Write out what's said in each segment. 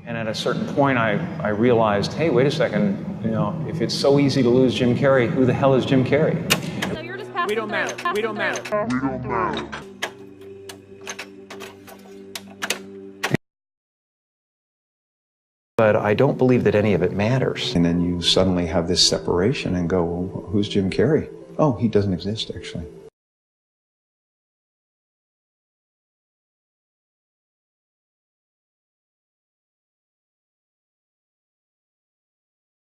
And at a certain point, I realized, hey, wait a second, if it's so easy to lose Jim Carrey, who the hell is Jim Carrey? So you're just passing through. We don't matter. But I don't believe that any of it matters. And then you suddenly have this separation and go, well, who's Jim Carrey? Oh, he doesn't exist, actually.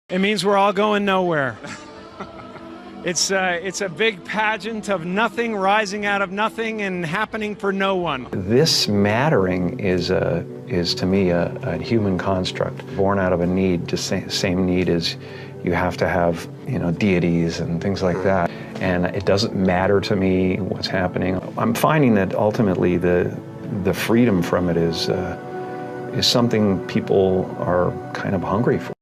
It means we're all going nowhere. It's a big pageant of nothing rising out of nothing and happening for no one. This mattering is to me a human construct, born out of a need, the same need as you have to have, deities and things like that. And it doesn't matter to me what's happening. I'm finding that ultimately the freedom from it is something people are kind of hungry for.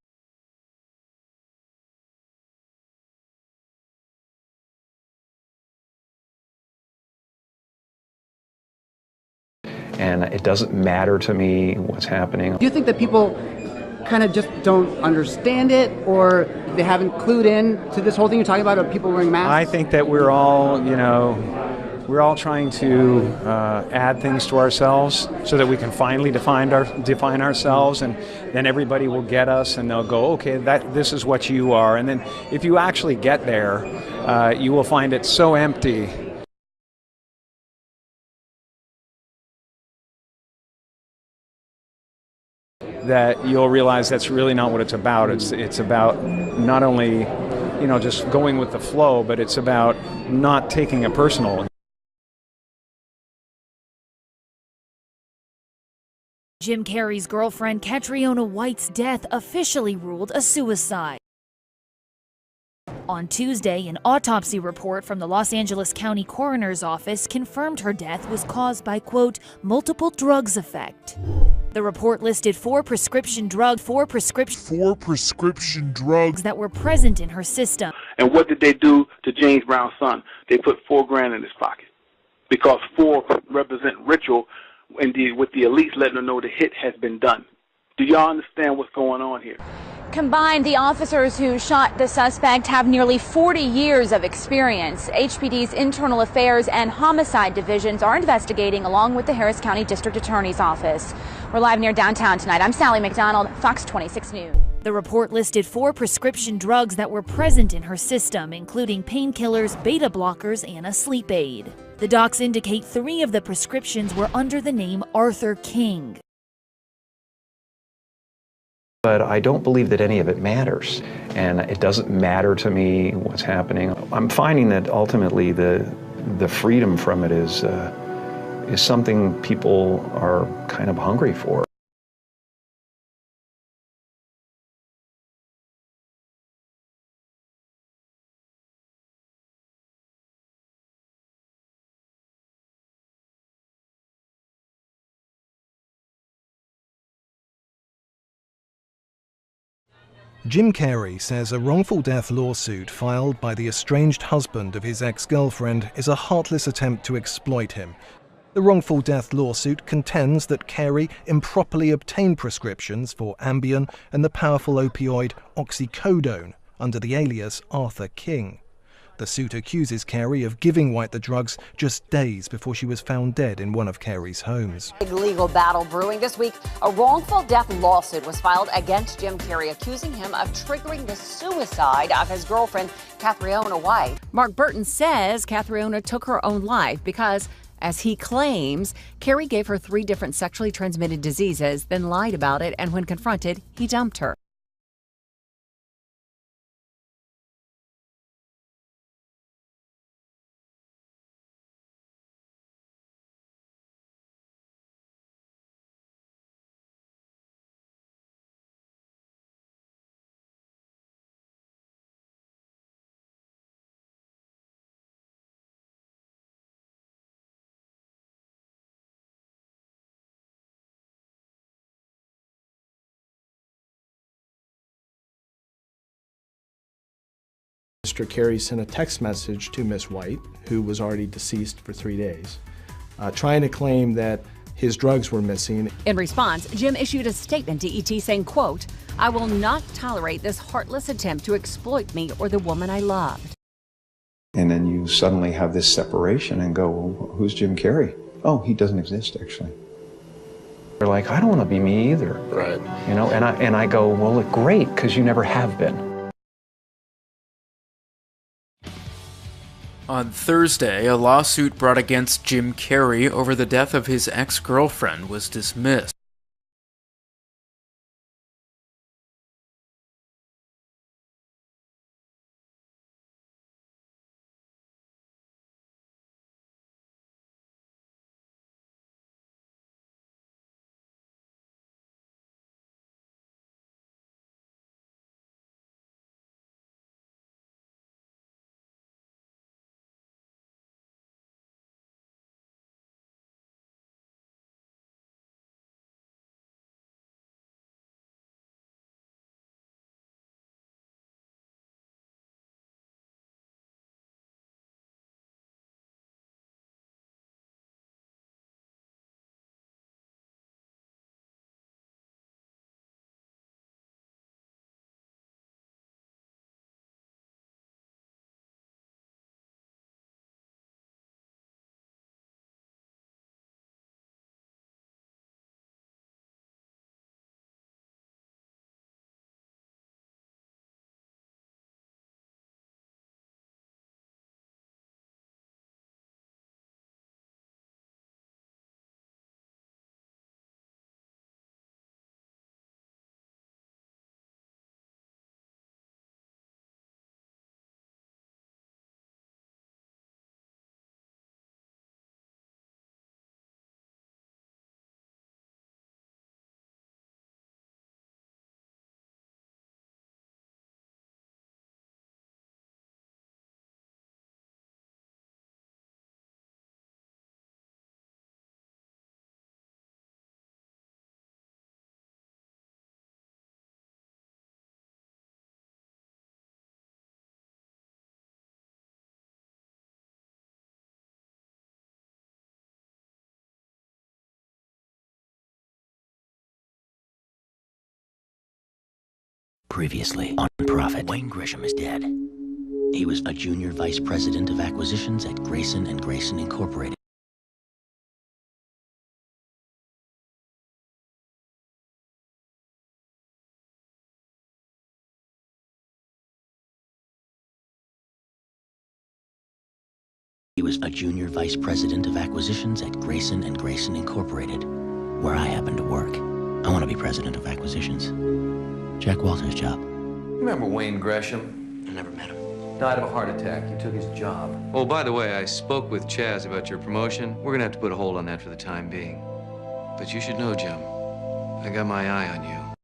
And it doesn't matter to me what's happening. Do you think that people kind of just don't understand it, or they haven't clued in to this whole thing you're talking about of people wearing masks? I think that we're all, we're all trying to add things to ourselves so that we can finally define ourselves, and then everybody will get us and they'll go, okay, this is what you are. And then if you actually get there, you will find it so empty. That you'll realize that's really not what it's about. It's about not only, just going with the flow, but it's about not taking it personal. Jim Carrey's girlfriend Catriona White's death officially ruled a suicide. On Tuesday, an autopsy report from the Los Angeles County Coroner's Office confirmed her death was caused by, quote, multiple drugs effect. The report listed four prescription drugs that were present in her system. And what did they do to James Brown's son? They put $4,000 in his pocket, because 4 represent ritual, indeed, with the elites letting them know the hit has been done. Do y'all understand what's going on here? Combined, the officers who shot the suspect have nearly 40 years of experience. HPD's Internal Affairs and Homicide divisions are investigating, along with the Harris County District Attorney's Office. We're live near downtown tonight. I'm Sally McDonald, Fox 26 News. The report listed 4 prescription drugs that were present in her system, including painkillers, beta blockers, and a sleep aid. The docs indicate 3 of the prescriptions were under the name Arthur King. But I don't believe that any of it matters. And it doesn't matter to me what's happening. I'm finding that ultimately the freedom from it is something people are kind of hungry for. Jim Carrey says a wrongful death lawsuit filed by the estranged husband of his ex-girlfriend is a heartless attempt to exploit him. The wrongful death lawsuit contends that Carrey improperly obtained prescriptions for Ambien and the powerful opioid oxycodone under the alias Arthur King. The suit accuses Carrey of giving White the drugs just days before she was found dead in one of Carrey's homes. Big legal battle brewing this week. A wrongful death lawsuit was filed against Jim Carrey, accusing him of triggering the suicide of his girlfriend, Catriona White. Mark Burton says Catriona took her own life because, as he claims, Carrey gave her 3 different sexually transmitted diseases, then lied about it, and when confronted, he dumped her. Mr. Carrey sent a text message to Miss White, who was already deceased for 3 days, trying to claim that his drugs were missing. In response, Jim issued a statement to ET saying, quote, "I will not tolerate this heartless attempt to exploit me or the woman I loved." And then you suddenly have this separation and go, well, who's Jim Carrey? Oh, he doesn't exist, actually. They're like, I don't want to be me either. Right. You know, and I go, well, great, because you never have been. On Thursday, a lawsuit brought against Jim Carrey over the death of his ex-girlfriend was dismissed. Previously on Profit, Wayne Gresham is dead. He was a junior vice president of acquisitions at Grayson & Grayson Incorporated. He was a junior vice president of acquisitions at Grayson & Grayson Incorporated, where I happen to work. I want to be president of acquisitions. Jack Walter's job. Remember Wayne Gresham? I never met him. Died of a heart attack. You took his job. Oh, by the way, I spoke with Chaz about your promotion. We're gonna have to put a hold on that for the time being. But you should know, Jim, I got my eye on you.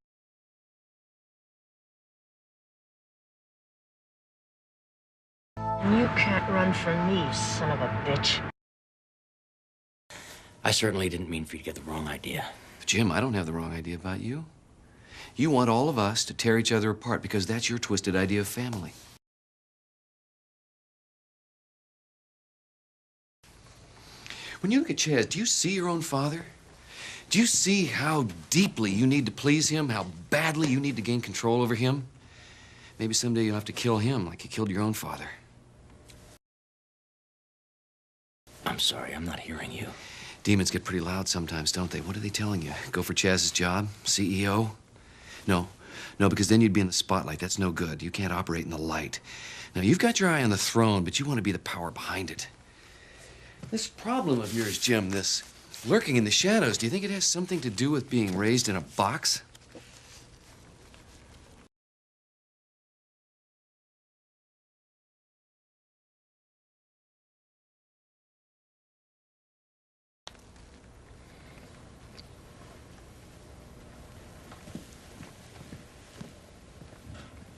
And you can't run from me, son of a bitch. I certainly didn't mean for you to get the wrong idea. Jim, I don't have the wrong idea about you. You want all of us to tear each other apart because that's your twisted idea of family. When you look at Chaz, do you see your own father? Do you see how deeply you need to please him, how badly you need to gain control over him? Maybe someday you'll have to kill him like you killed your own father. I'm sorry, I'm not hearing you. Demons get pretty loud sometimes, don't they? What are they telling you? Go for Chaz's job? CEO? No, because then you'd be in the spotlight. That's no good. You can't operate in the light. Now, you've got your eye on the throne, but you want to be the power behind it. This problem of yours, Jim, this lurking in the shadows, do you think it has something to do with being raised in a box?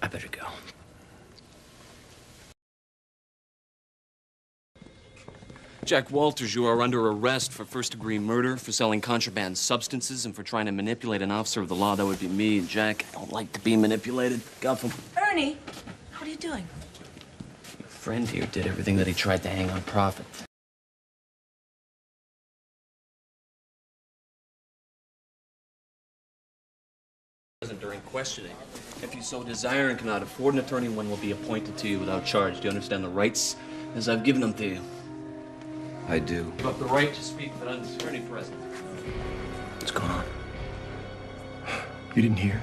I better go. Jack Walters, you are under arrest for first-degree murder, for selling contraband substances, and for trying to manipulate an officer of the law. That would be me. Jack, I don't like to be manipulated. Guffin. Ernie, what are you doing? Your friend here did everything that he tried to hang on Prophet. During questioning. If you so desire and cannot afford an attorney, one will be appointed to you without charge. Do you understand the rights as I've given them to you? I do. You have the right to speak without an attorney present. What's going on? You didn't hear?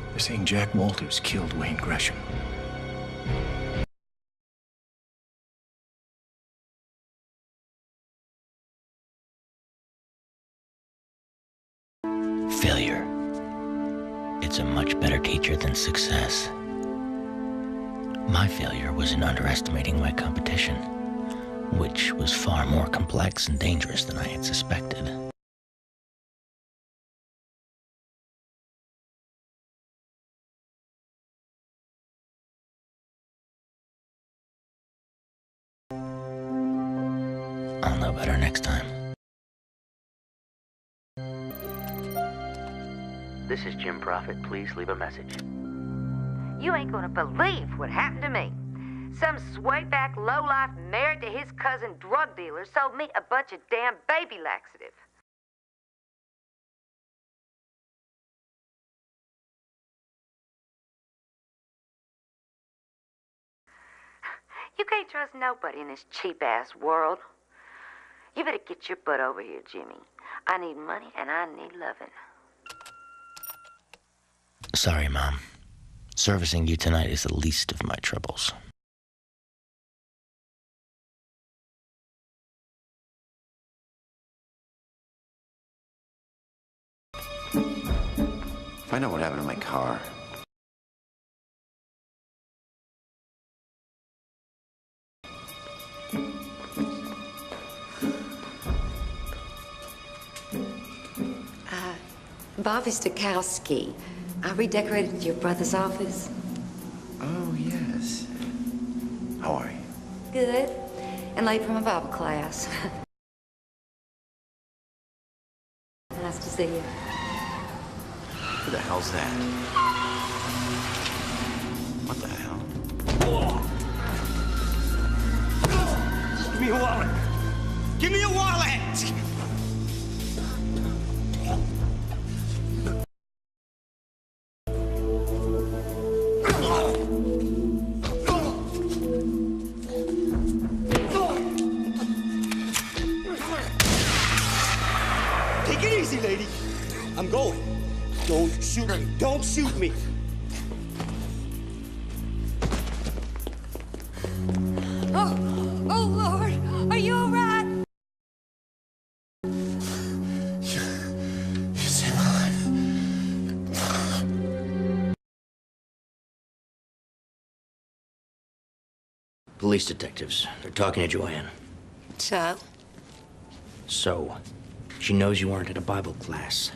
They're saying Jack Walters killed Wayne Gresham. Failure. It's a much better teacher than success. My failure was in underestimating my competition, which was far more complex and dangerous than I had suspected. I'll know better next time. This is Jim Prophet. Please leave a message. You ain't gonna believe what happened to me. Some swayback lowlife married to his cousin drug dealer sold me a bunch of damn baby laxative. You can't trust nobody in this cheap-ass world. You better get your butt over here, Jimmy. I need money and I need loving. Sorry, Mom. Servicing you tonight is the least of my troubles. Find out what happened to my car. Bobby Stokowski. I redecorated your brother's office. Oh, yes. How are you? Good. And late from a Bible class. Nice to see you. Who the hell's that? What the hell? Give me your wallet. Give me your wallet! Take it easy, lady. I'm going. Don't shoot me. Don't shoot me. Oh, Lord. Are you all right? You saved my life. Police detectives. They're talking to Joanne. So? So, she knows you weren't at a Bible class.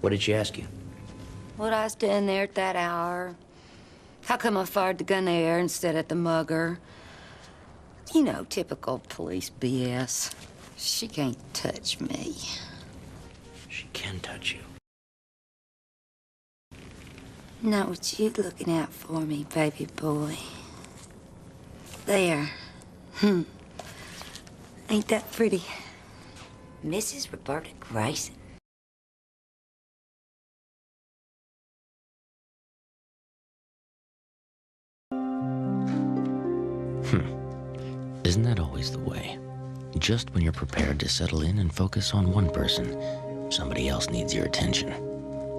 What did she ask you? What I was doing there at that hour? How come I fired the gun there instead at the mugger? You know, typical police BS. She can't touch me. She can touch you. Not what you looking out for me, baby boy. There. Ain't that pretty? Mrs. Roberta Grayson. Isn't that always the way? Just when you're prepared to settle in and focus on one person, somebody else needs your attention.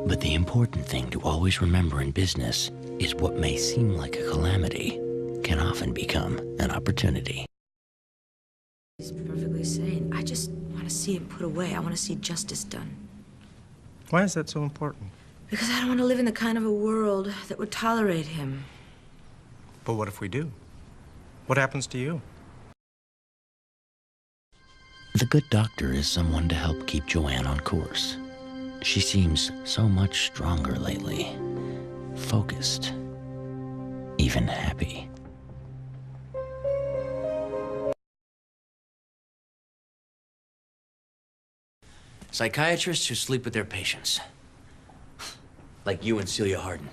But the important thing to always remember in business is what may seem like a calamity can often become an opportunity. He's perfectly sane. I just want to see him put away. I want to see justice done. Why is that so important? Because I don't want to live in the kind of a world that would tolerate him. But what if we do? What happens to you? The good doctor is someone to help keep Joanne on course. She seems so much stronger lately. Focused. Even happy. Psychiatrists who sleep with their patients. Like you and Celia Harden.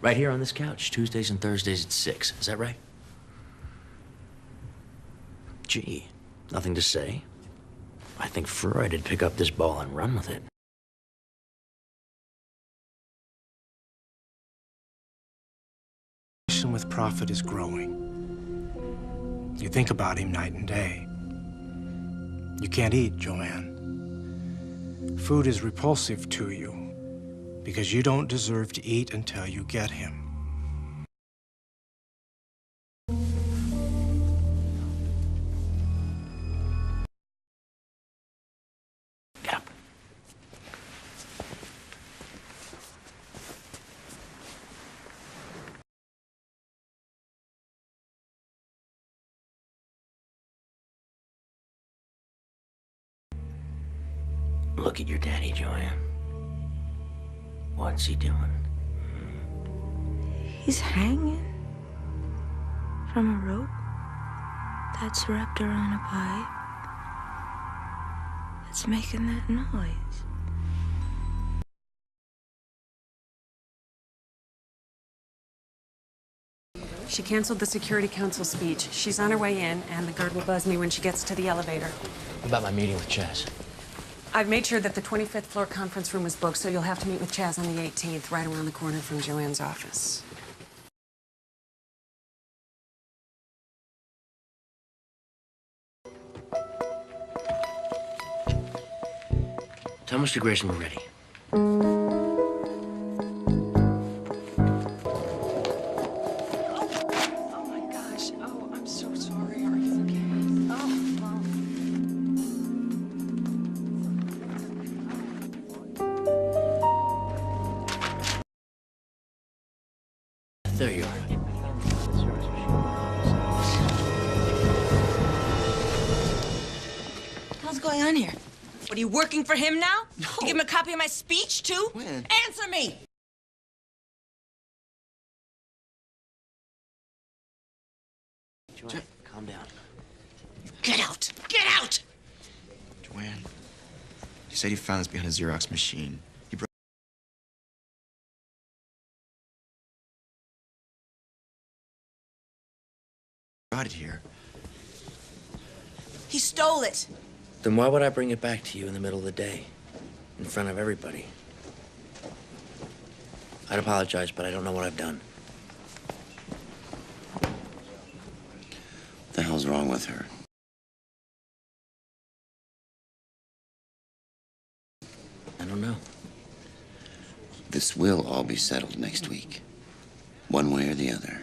Right here on this couch, Tuesdays and Thursdays at 6. Is that right? Gee, nothing to say. I think think Freud would pick up this ball and run with it. With Prophet is growing. You think about him night and day. You can't eat, Joanne. Food is repulsive to you because you don't deserve to eat until you get him. Look at your daddy, Joanne. What's he doing? He's hanging from a rope that's wrapped around a pipe. It's making that noise. She canceled the security council speech. She's on her way in, and the guard will buzz me when she gets to the elevator. About my meeting with Chaz. I've made sure that the 25th floor conference room is booked, so you'll have to meet with Chaz on the 18th, right around the corner from Joanne's office. Tell Mr. Grayson we're ready. Oh my gosh. Oh, I'm so sorry. Are you okay? Oh, well. There you are. What's going on here? What, are you working for him now? No. You give him a copy of my speech, too? When? Answer me! Joanne, calm down. Get out! Get out! Joanne, you said you found this behind a Xerox machine. You brought it here. He stole it. Then why would I bring it back to you in the middle of the day, in front of everybody? I'd apologize, but I don't know what I've done. What the hell's wrong with her? I don't know. This will all be settled next week, one way or the other.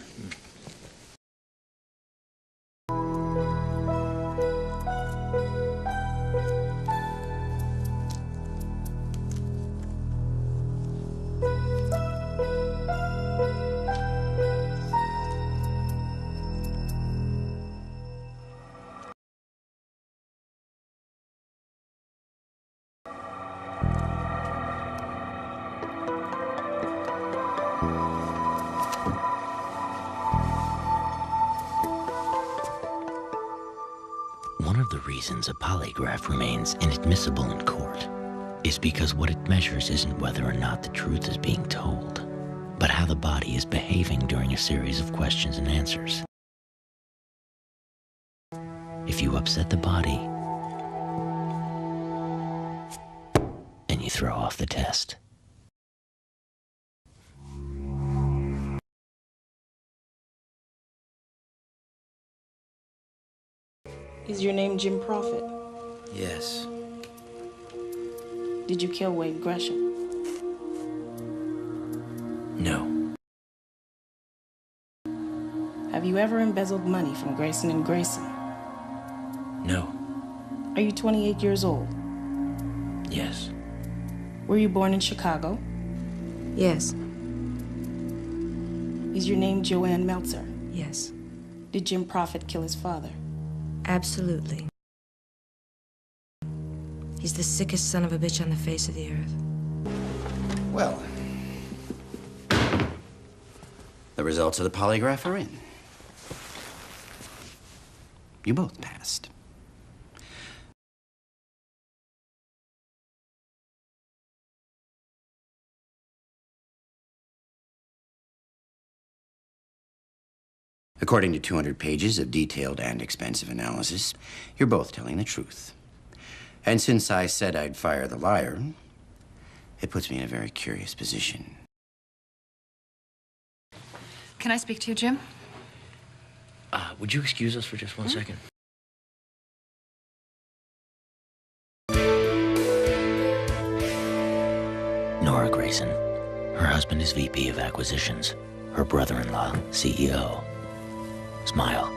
One of the reasons a polygraph remains inadmissible in court is because what it measures isn't whether or not the truth is being told, but how the body is behaving during a series of questions and answers. If you upset the body, then you throw off the test. Is your name Jim Prophet? Yes. Did you kill Wade Gresham? No. Have you ever embezzled money from Grayson and Grayson? No. Are you 28 years old? Yes. Were you born in Chicago? Yes. Is your name Joanne Meltzer? Yes. Did Jim Prophet kill his father? Absolutely. He's the sickest son of a bitch on the face of the earth. Well, the results of the polygraph are in. You both passed. According to 200 pages of detailed and expensive analysis, you're both telling the truth. And since I said I'd fire the liar, it puts me in a very curious position. Can I speak to you, Jim? Would you excuse us for just one second? Nora Grayson. Her husband is VP of Acquisitions. Her brother-in-law, CEO. Smile.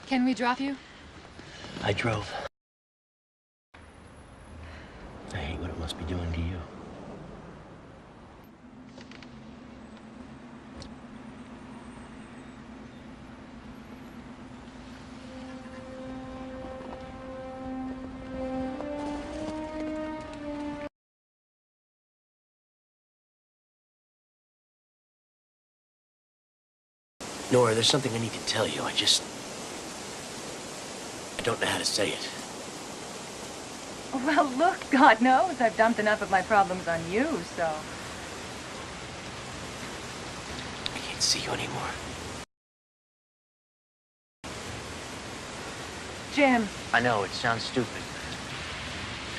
Can we drop you? I drove. I hate what it must be doing to you. Nora, there's something I need to tell you. I don't know how to say it. Well, look, God knows I've dumped enough of my problems on you, so... I can't see you anymore. Jim. I know, it sounds stupid.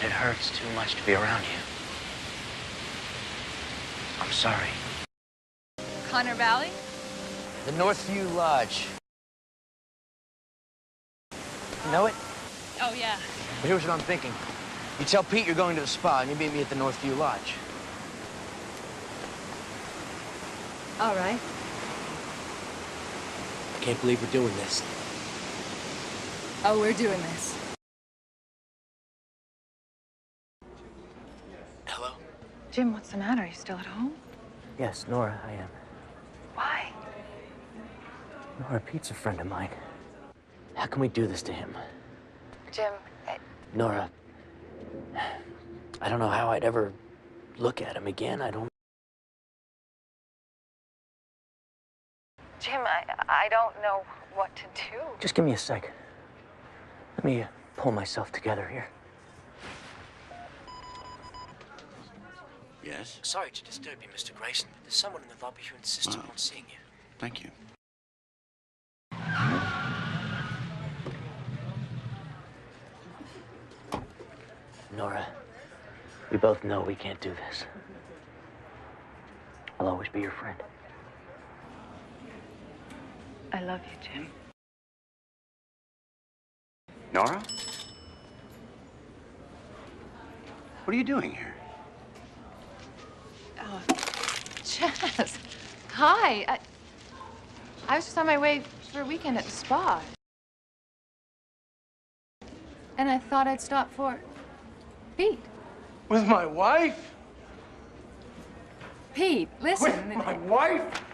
It hurts too much to be around you. I'm sorry. Connor Valley? The Northview Lodge. You know it? Oh, yeah. But here's what I'm thinking. You tell Pete you're going to the spa, and you meet me at the Northview Lodge. All right. I can't believe we're doing this. Oh, we're doing this. Hello? Jim, what's the matter? Are you still at home? Yes, Nora, I am. Why? Nora, Pete's a friend of mine. How can we do this to him? Jim, Nora, I don't know how I'd ever look at him again. Jim, I don't know what to do. Just give me a sec. Let me pull myself together here. Yes? Sorry to disturb you, Mr. Grayson, but there's someone in the lobby who insists upon seeing you. Thank you. Nora, we both know we can't do this. I'll always be your friend. I love you, Jim. Nora? What are you doing here? Oh, Chaz. Hi. I was just on my way for a weekend at the spa. And I thought I'd stop for Pete. With my wife? Pete, listen. With my wife?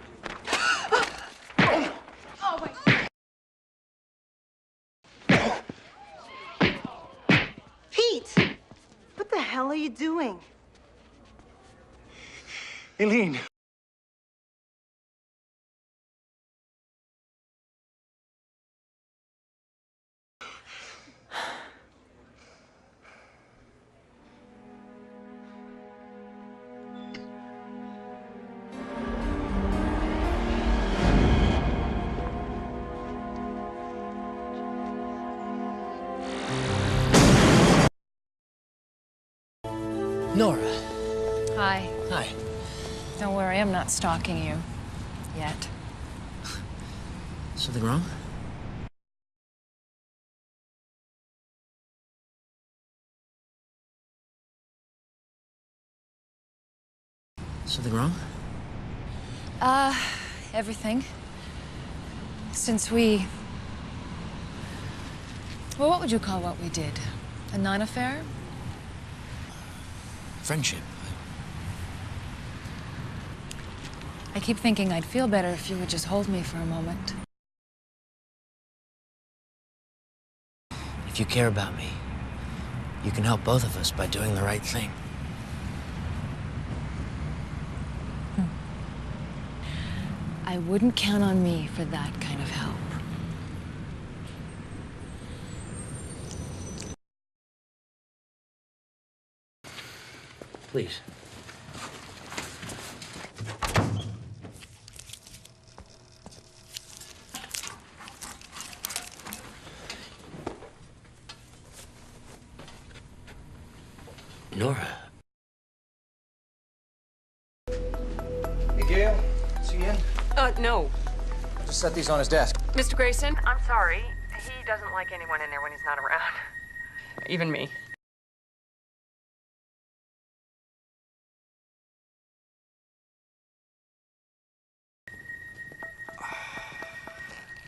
Oh, wait. Pete! What the hell are you doing? Eileen. Nora. Hi. Hi. Don't worry, I'm not stalking you. Yet. Something wrong? Something wrong? Everything. Since we... Well, what would you call what we did? A non-affair? Friendship. I keep thinking I'd feel better if you would just hold me for a moment. If you care about me, you can help both of us by doing the right thing. I wouldn't count on me for that kind of help. Please. Nora. Hey, Gail. Is he in? No. Just set these on his desk. Mr. Grayson, I'm sorry. He doesn't like anyone in there when he's not around. Even me.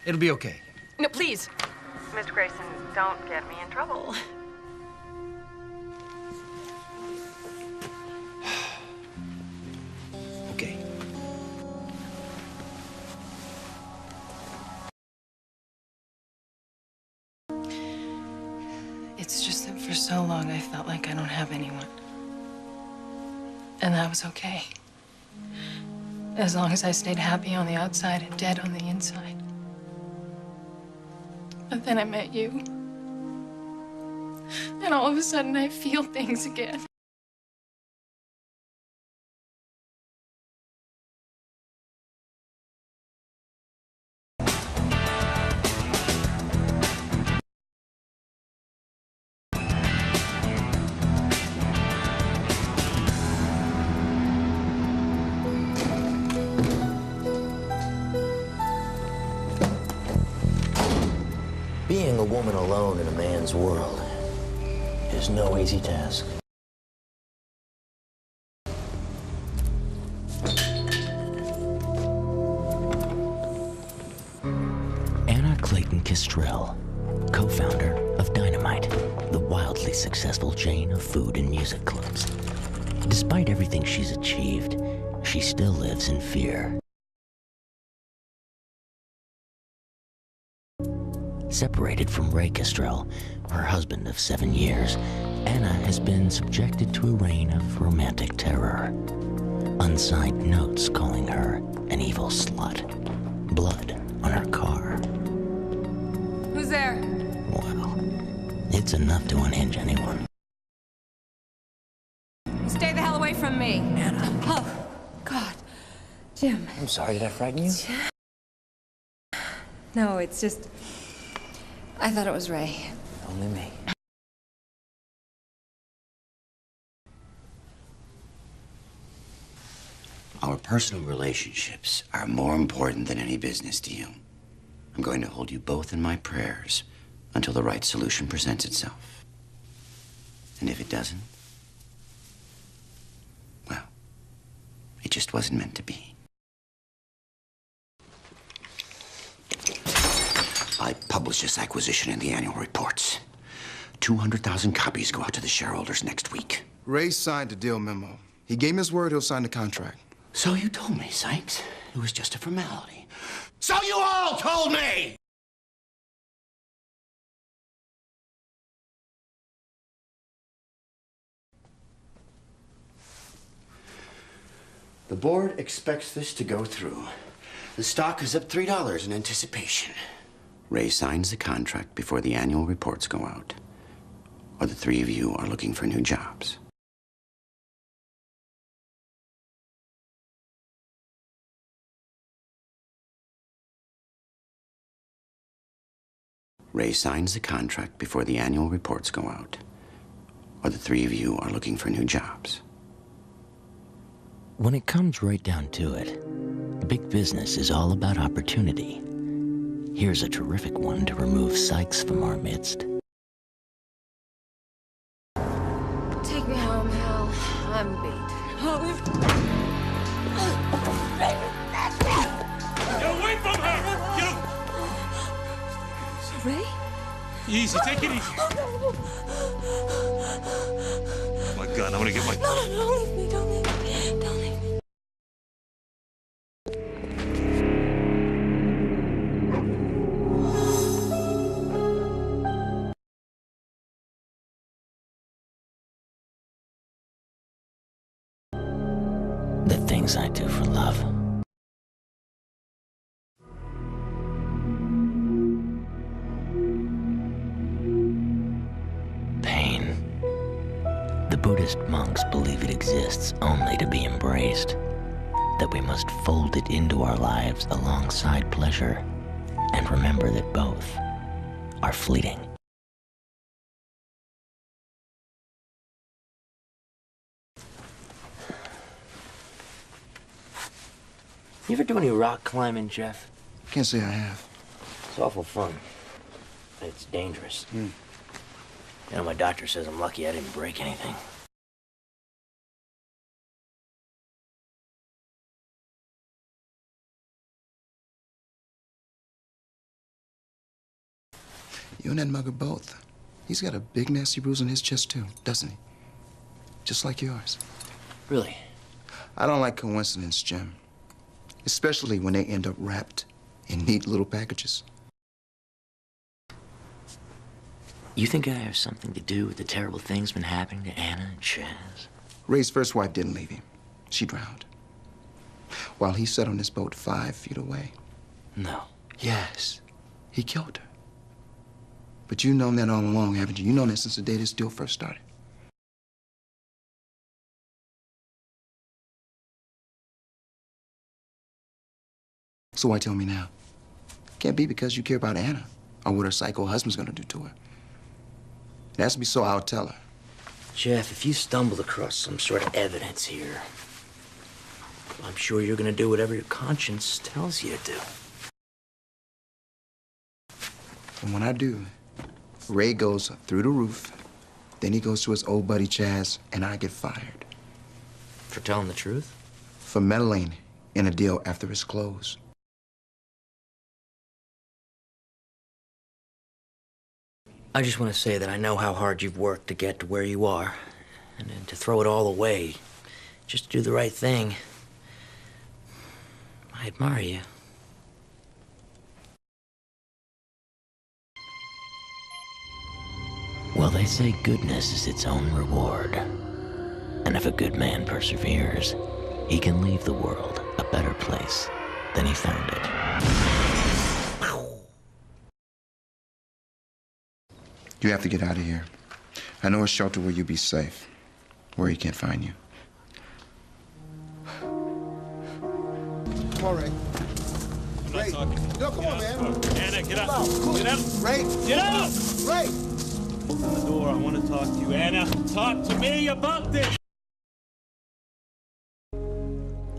It'll be okay. No, please. Mr. Grayson, don't get me in trouble. Okay. It's just that for so long I felt like I don't have anyone. And that was okay. As long as I stayed happy on the outside and dead on the inside. But then I met you. And all of a sudden I feel things again. Being a woman alone in a man's world is no easy task. Anna Clayton Kestrel, co-founder of Dynamite, the wildly successful chain of food and music clubs. Despite everything she's achieved, she still lives in fear. Separated from Ray Kestrel, her husband of 7 years, Anna has been subjected to a reign of romantic terror. Unsigned notes calling her an evil slut. Blood on her car. Who's there? Wow. It's enough to unhinge anyone. Stay the hell away from me. Anna. Oh, God. Jim. I'm sorry, did I frighten you? No, it's just... I thought it was Ray. Only me. Our personal relationships are more important than any business deal. I'm going to hold you both in my prayers until the right solution presents itself. And if it doesn't, well, it just wasn't meant to be. I publish this acquisition in the annual reports. 200,000 copies go out to the shareholders next week. Ray signed the deal memo. He gave me his word he'll sign the contract. So you told me, Sykes. It was just a formality. So you all told me! The board expects this to go through. The stock is up $3 in anticipation. Ray signs the contract before the annual reports go out, or the three of you are looking for new jobs. Ray signs the contract before the annual reports go out, or the three of you are looking for new jobs. When it comes right down to it, big business is all about opportunity. Here's a terrific one to remove Sykes from our midst. Take me home, Hal. I'm beat. Get away from her! Ray? Easy, take it easy. Oh, my God, I'm gonna get my... No, don't leave me, don't leave me, don't leave me. The things I do for love. Pain. The Buddhist monks believe it exists only to be embraced, that we must fold it into our lives alongside pleasure, and remember that both are fleeting. You ever do any rock climbing, Jeff? Can't say I have. It's awful fun. But it's dangerous. You know, my doctor says I'm lucky I didn't break anything. You and that mugger both. He's got a big nasty bruise on his chest too, doesn't he? Just like yours. Really? I don't like coincidence, Jim. Especially when they end up wrapped in neat little packages. You think I have something to do with the terrible things been happening to Anna and Chaz? Ray's first wife didn't leave him. She drowned. While he sat on this boat 5 feet away. No. Yes. He killed her. But you've known that all along, haven't you? You've known that since the day this deal first started. So why tell me now? Can't be because you care about Anna or what her psycho husband's gonna do to her. It has to be so I'll tell her. Jeff, if you stumbled across some sort of evidence here, I'm sure you're gonna do whatever your conscience tells you to do. And when I do, Ray goes through the roof, then he goes to his old buddy Chaz, and I get fired. For telling the truth? For meddling in a deal after it's closed. I just want to say that I know how hard you've worked to get to where you are. And then to throw it all away, just to do the right thing. I admire you. Well, they say goodness is its own reward. And if a good man perseveres, he can leave the world a better place than he found it. You have to get out of here. I know a shelter where you'll be safe, where he can't find you. Come on, Ray. Ray. No, come on, man. Anna, get up. Get Get up. Ray. Get up. Ray. Open the door. I want to talk to you. Anna, talk to me about this.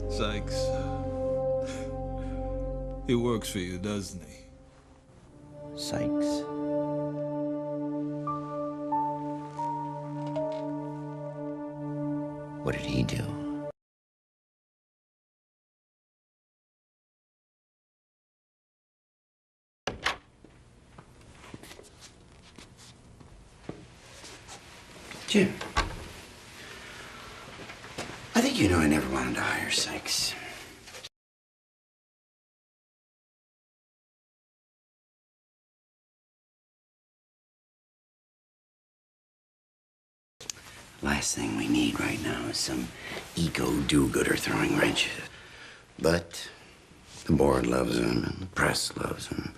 Sykes. He works for you, doesn't he? Sykes. What did he do? Jim, I think you know I never wanted to hire Sykes. Last thing we need right now is some eco do-gooder throwing wrenches. But the board loves him and the press loves him.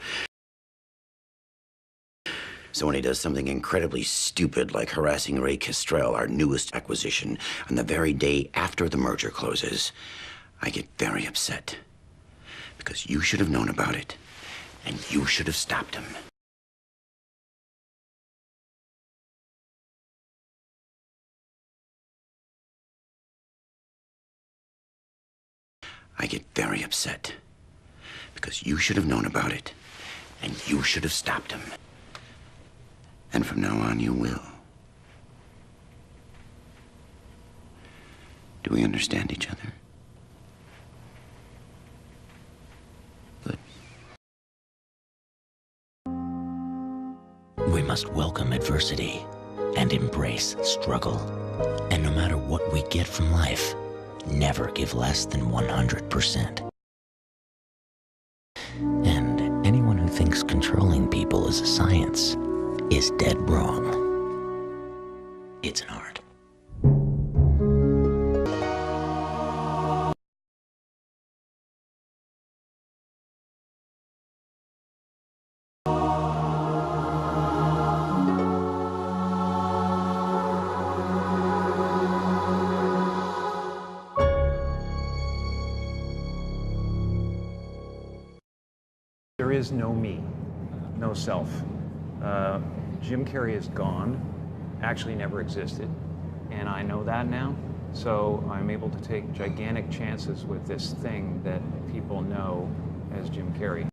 So when he does something incredibly stupid like harassing Ray Kestrel, our newest acquisition, on the very day after the merger closes, I get very upset. Because you should have known about it, and you should have stopped him. I get very upset. Because you should have known about it, and you should have stopped him. And from now on, you will. Do we understand each other? Good. We must welcome adversity and embrace struggle. And no matter what we get from life, never give less than 100%. And anyone who thinks controlling people is a science is dead wrong. It's an art. There is no me, no self. Jim Carrey is gone, actually never existed, and I know that now, So I'm able to take gigantic chances with this thing that people know as Jim Carrey.